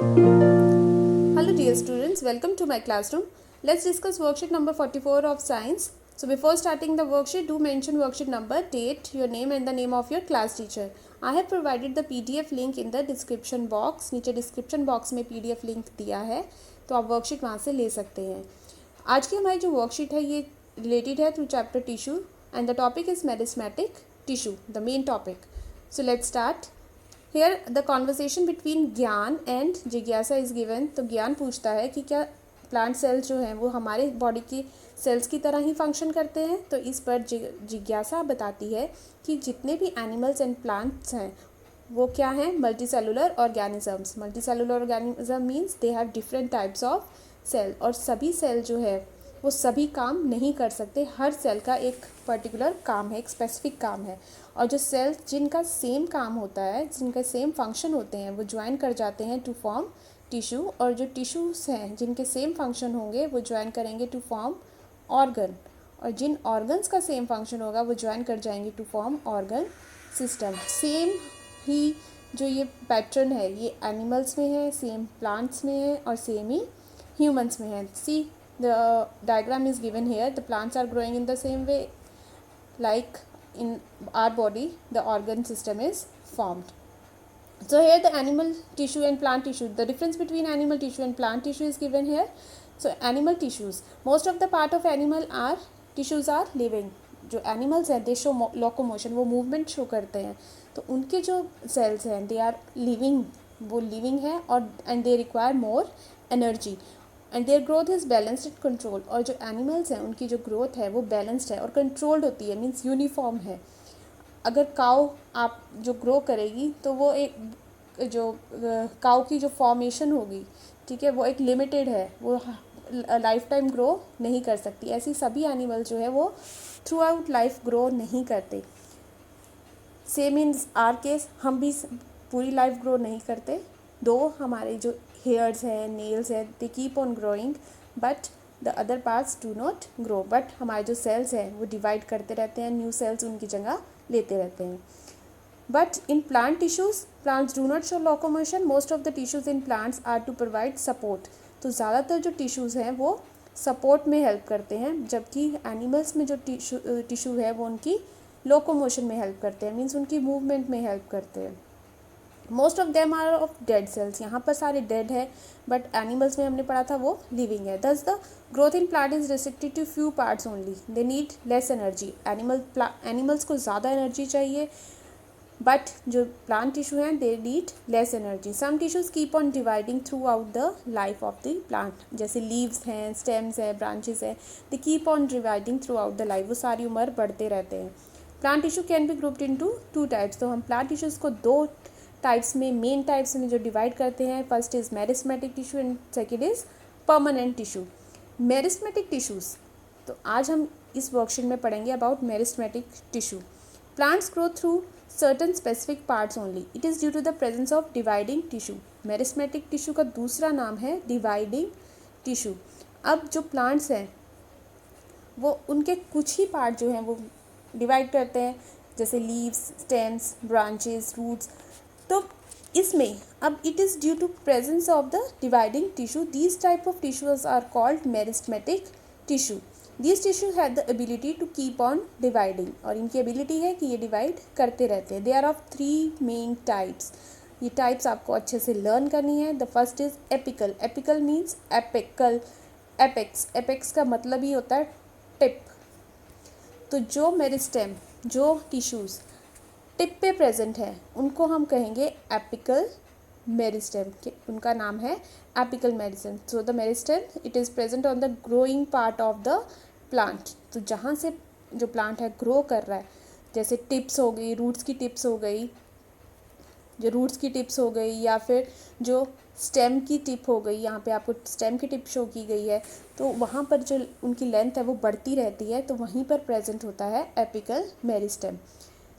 Hello dear students, welcome to my classroom. Let's discuss worksheet number 44 of science. So before starting the worksheet, do mention worksheet number, date, your name and the name of your class teacher. I have provided the PDF link in the description box. नीचे description box में PDF link दिया है, तो आप worksheet वहाँ से ले सकते हैं. आज की हमारी जो worksheet है ये related है to chapter tissue and the topic is meristematic tissue, the main topic. So let's start. Here the conversation between ज्ञान एंड जिज्ञासा इज़ गिवन. तो ज्ञान पूछता है कि क्या प्लांट सेल्स जो हैं वो हमारे बॉडी की सेल्स की तरह ही फंक्शन करते हैं. तो इस पर जिज्ञासा बताती है कि जितने भी एनिमल्स एंड प्लांट्स हैं वो क्या हैं, multicellular organisms. Multicellular organism means they have different types of cell, और सभी सेल जो है वो सभी काम नहीं कर सकते. हर सेल का एक पर्टिकुलर काम है, एक स्पेसिफिक काम है, और जो सेल्स जिनका सेम काम होता है, जिनका सेम फंक्शन होते हैं, वो ज्वाइन कर जाते हैं टू फॉर्म टिश्यू. और जो टिश्यूज़ हैं जिनके सेम फंक्शन होंगे वो ज्वाइन करेंगे टू फॉर्म ऑर्गन, और जिन ऑर्गन्स का सेम फंक्शन होगा वो ज्वाइन कर जाएंगे to form organ system. Same ही जो ये पैटर्न है ये एनिमल्स में है, सेम प्लांट्स में है और सेम ही ह्यूमंस में है. सी the diagram is given here. The plants are growing in the same way like in our body the organ system is formed. So here the animal tissue and plant tissue, the difference between animal tissue and plant tissue is given here. So animal tissues, most of the part of animal are tissues are living. जो animals हैं they show locomotion, वो movement show करते हैं. तो उनके जो cells हैं they are living, वो living है और and they require more energy and their growth is balanced and controlled. और जो animals हैं उनकी जो growth है वो balanced है और controlled होती है, means uniform है. अगर काउ आप जो ग्रो करेगी तो वो एक जो काउ की जो फॉर्मेशन होगी, ठीक है, वो एक लिमिटेड है, वो लाइफ टाइम ग्रो नहीं कर सकती. ऐसी सभी एनिमल जो है वो थ्रू आउट लाइफ ग्रो नहीं करते. सेम इन आर केस, हम भी पूरी लाइफ ग्रो नहीं करते. दो हमारे जो हेयर्स हैं, नेल्स हैं, they keep on growing but the other parts do not grow. But हमारे जो सेल्स हैं वो डिवाइड करते रहते हैं, न्यू सेल्स उनकी जगह लेते रहते हैं. But in plant tissues, plants do not show locomotion. Most of the tissues in plants are to provide support. तो ज़्यादातर जो टिश्यूज़ हैं वो सपोर्ट में हेल्प करते हैं, जबकि एनिमल्स में जो टिश्यू है वो उनकी लोकोमोशन में हेल्प करते हैं, मीन्स उनकी मूवमेंट में हेल्प करते हैं. Most of them are of dead cells. यहाँ पर सारे डेड है, बट एनिमल्स में हमने पढ़ा था वो लिविंग है. Thus the growth in plant is restricted to few parts only. They need less energy. Animals को ज़्यादा एनर्जी चाहिए, बट जो प्लांट टिश्यू हैं they need less energy. Some tissues keep on dividing throughout the life of the plant. जैसे leaves हैं, stems हैं, branches हैं, they keep on dividing throughout the life, वो सारी उम्र बढ़ते रहते हैं. Plant tissue can be grouped into two types. तो हम प्लांट टिश्यूज़ को दो टाइप्स में, मेन टाइप्स में जो डिवाइड करते हैं, first is meristematic tissue and second is permanent tissue. Meristematic tissues, तो आज हम इस वर्कशीट में पढ़ेंगे about meristematic tissue. Plants grow through certain specific parts only. It is due to the presence of dividing tissue. Meristematic tissue का दूसरा नाम है डिवाइडिंग टिश्यू. अब जो प्लांट्स हैं वो उनके कुछ ही पार्ट जो हैं वो डिवाइड करते हैं, जैसे लीव्स, स्टेम्स, ब्रांचेस, रूट्स. तो इसमें अब it is due to presence of the dividing tissue. These type of tissues are called meristematic tissue. These tissue have the ability to keep on dividing, और इनकी ability है कि ये divide करते रहते हैं. They are of three main types. ये types आपको अच्छे से लर्न करनी है. The first is apical. Apical means apical, apex. Apex का मतलब ही होता है टिप. तो जो मेरिस्टेम, जो टिश्यूज़ टिप पे प्रेजेंट है उनको हम कहेंगे एपिकल मेरिस्टेम. उनका नाम है apical meristem. So the meristem it is present on the growing part of the plant. तो जहाँ से जो प्लांट है ग्रो कर रहा है, जैसे टिप्स हो गई, रूट्स की टिप्स हो गई, जो रूट्स की टिप्स हो गई, या फिर जो स्टेम की टिप हो गई, यहाँ पे आपको स्टेम की टिप शो की गई है, तो वहाँ पर जो उनकी लेंथ है वो बढ़ती रहती है, तो वहीं पर प्रेजेंट होता है apical meristem.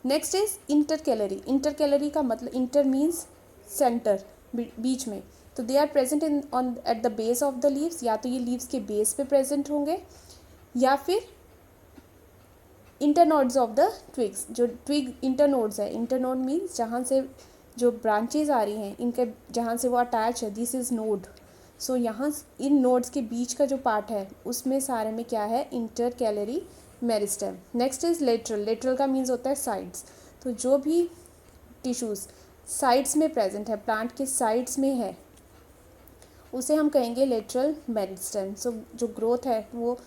Next is intercalary. Intercalary का मतलब, इंटर मीन्स सेंटर, बीच में. तो they are present in on at the base of the leaves. या तो ये लीव्स के बेस पे प्रेजेंट होंगे, या फिर इंटरनोड्स ऑफ द ट्विग्स. जो ट्विग इंटरनोड्स है, इंटरनोड मीन्स जहाँ से जो ब्रांचेज आ रही हैं इनके जहाँ से वो अटैच है, दिस इज़ नोड। सो यहाँ इन नोड्स के बीच का जो पार्ट है उसमें सारे में क्या है, inter calorie meristem. Next is lateral. Lateral का मीन्स होता है साइड्स। तो जो भी टिश्यूज़ साइड्स में प्रेजेंट है, प्लांट के साइड्स में है, उसे हम कहेंगे लेटरल मेरिस्टेम। सो जो ग्रोथ है वो,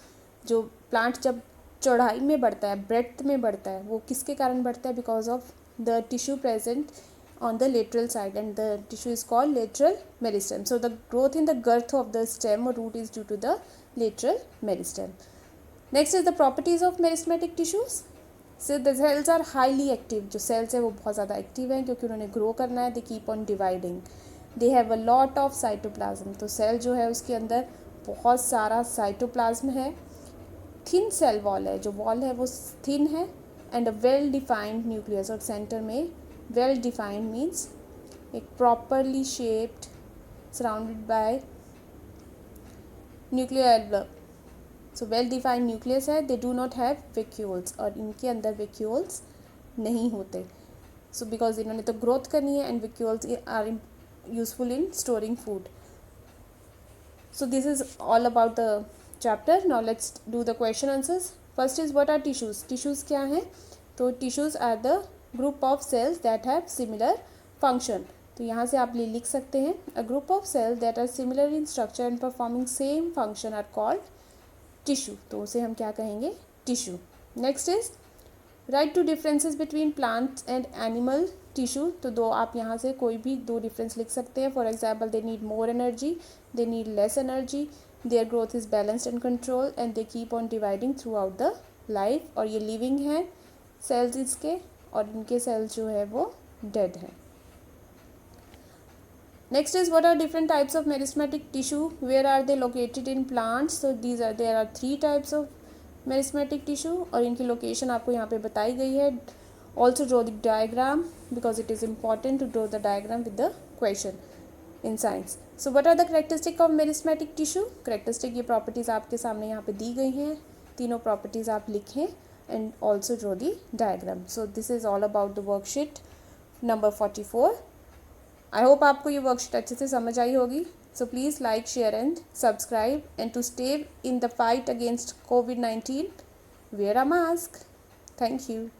जो प्लांट जब चौड़ाई में बढ़ता है, ब्रेड्थ में बढ़ता है, वो किसके कारण बढ़ता है, because of the tissue present on the lateral side, and the tissue is called lateral meristem. So the growth in the girth of the stem or root is due to the lateral meristem. Next is the properties of meristematic tissues. So the cells are highly active. जो cells है वो बहुत ज़्यादा active हैं क्योंकि उन्होंने grow करना है. They keep on dividing. They have a lot of cytoplasm. तो cell जो है उसके अंदर बहुत सारा cytoplasm है. Thin cell wall है, जो wall है वो thin है, and a well defined nucleus. और center में well defined means एक properly shaped surrounded by nuclear envelope. So well defined nucleus है. They do not have vacuoles, और इनके अंदर vacuoles नहीं होते. So because इन्होंने तो growth करनी है and vacuoles are useful in storing food. So this is all about the chapter. Now let's do the question answers. First is what are tissues? Tissues क्या हैं? तो tissues are the group of cells that have similar function. तो यहाँ से आप लिख सकते हैं a group of cells that are similar in structure and performing same function are called tissue. तो उसे हम क्या कहेंगे, tissue. Next is write two differences between plants and animal tissue. तो दो आप यहाँ से कोई भी दो डिफरेंस लिख सकते हैं. For example, they need more energy, they need less energy, their growth is balanced and controlled, and they keep on dividing throughout the life. और ये living है cells इसके, और इनके सेल्स जो है वो डेड है. Next is what are different types of meristematic tissue, where are they located in plants. तो there are 3 types of meristematic tissue, और इनकी लोकेशन आपको यहाँ पे बताई गई है. Also draw the diagram because it is important to draw the diagram with the question in science. So what are the characteristic of meristematic tissue. Characteristic ये properties आपके सामने यहाँ पे दी गई हैं. तीनों प्रॉपर्टीज़ आप लिखें and also draw the diagram. So this is all about the worksheet number 44. I hope आपको ये worksheet अच्छे से समझ आई होगी. So please like, share and subscribe, and to stay in the fight against COVID-19, wear a mask. Thank you.